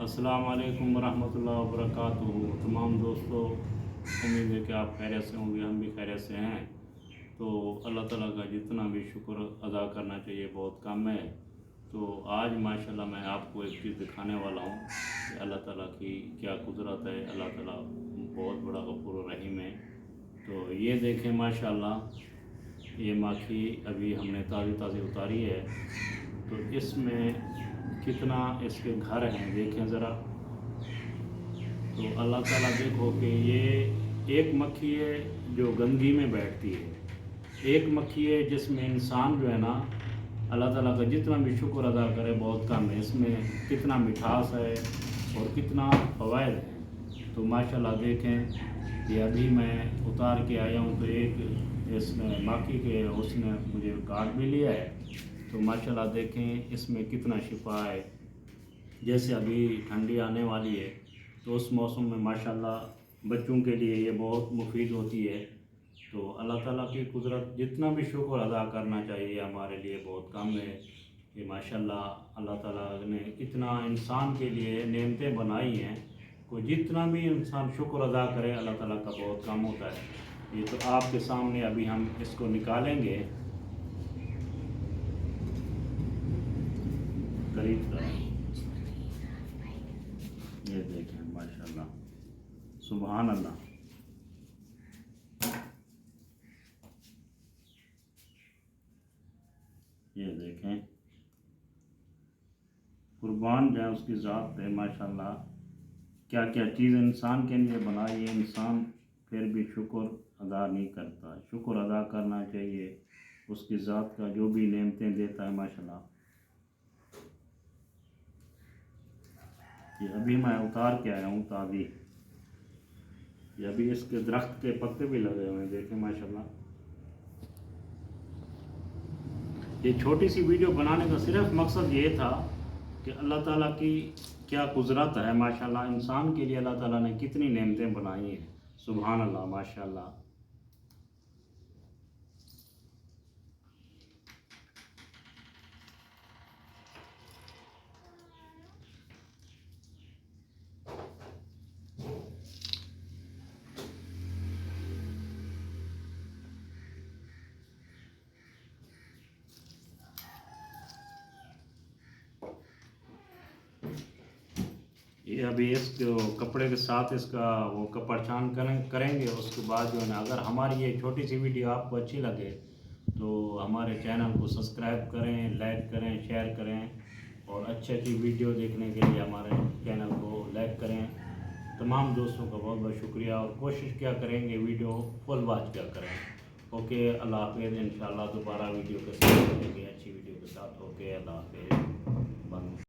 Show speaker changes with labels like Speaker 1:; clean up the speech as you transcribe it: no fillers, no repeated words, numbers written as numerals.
Speaker 1: अस्सलाम वालेकुम रहमतुल्लाहि व बरकातुहू। तमाम दोस्तों, उम्मीद है कि आप खैरियत से होंगे, हम भी खैरियत से हैं। तो अल्लाह ताला का जितना भी शुक्र अदा करना चाहिए बहुत कम है। तो आज माशाल्लाह मैं आपको एक चीज़ दिखाने वाला हूँ कि अल्लाह ताला की क्या कुदरत है। अल्लाह ताला बहुत बड़ा गफूर रहीम है। तो ये देखें माशाल्लाह, ये माखी अभी हमने ताज़ी ताज़ी उतारी है। तो इसमें कितना इसके घर हैं देखें ज़रा। तो अल्लाह ताला देखो कि ये एक मक्खी है जो गंदगी में बैठती है, एक मक्खी है जिसमें इंसान जो है ना, अल्लाह ताला का जितना भी शुक्र अदा करे बहुत कम है। इसमें कितना मिठास है और कितना फ़वाइद है। तो माशाल्लाह देखें, ये अभी मैं उतार के आया हूँ। तो एक इसने माखी के उसने मुझे काट भी लिया है। तो माशाल्लाह देखें इसमें कितना शिफा है। जैसे अभी ठंडी आने वाली है तो उस मौसम में माशाल्लाह बच्चों के लिए ये बहुत मुफीद होती है। तो अल्लाह ताला की कुदरत जितना भी शुक्र अदा करना चाहिए हमारे लिए बहुत कम है। कि माशाल्लाह अल्लाह ताला ने इतना इंसान के लिए नेमतें बनाई हैं, को जितना भी इंसान शुक्र अदा करे अल्लाह ताला का बहुत कम होता है। ये तो आपके सामने अभी हम इसको निकालेंगे करीब तरह। ये देखें माशाल्लाह, सुभान अल्लाह। ये देखें, कुर्बान जाए उसकी ज़ात पे माशाल्लाह। क्या क्या चीज़ इंसान के लिए बनाई है, इंसान फिर भी शुक्र अदा नहीं करता। शुक्र अदा करना चाहिए उसकी ज़ात का, जो भी नेमतें देता है माशाल्लाह। ये अभी मैं उतार के आया हूँ ताज़ी। ये अभी इसके दरख्त के पत्ते भी लगे हुए हैं देखें माशाल्लाह। ये छोटी सी वीडियो बनाने का सिर्फ मकसद ये था कि अल्लाह ताला की क्या कुदरत है माशाल्लाह। इंसान के लिए अल्लाह ताला ने कितनी नेमतें बनाई हैं, सुभान अल्लाह माशाल्लाह। ये अभी इसको कपड़े के साथ इसका वो कपड़चान करेंगे। उसके बाद जो है ना, अगर हमारी ये छोटी सी वीडियो आपको अच्छी लगे तो हमारे चैनल को सब्सक्राइब करें, लाइक करें, शेयर करें। और अच्छी अच्छी वीडियो देखने के लिए हमारे चैनल को लाइक करें। तमाम दोस्तों का बहुत बहुत शुक्रिया। और कोशिश क्या करेंगे वीडियो फुल वॉच क्या करें। ओके, अल्लाह हाफिज़। इंशाल्लाह दोबारा वीडियो के साथ मिलेंगे, अच्छी वीडियो के साथ। ओके, अल्लाह हाफिज़। बंद।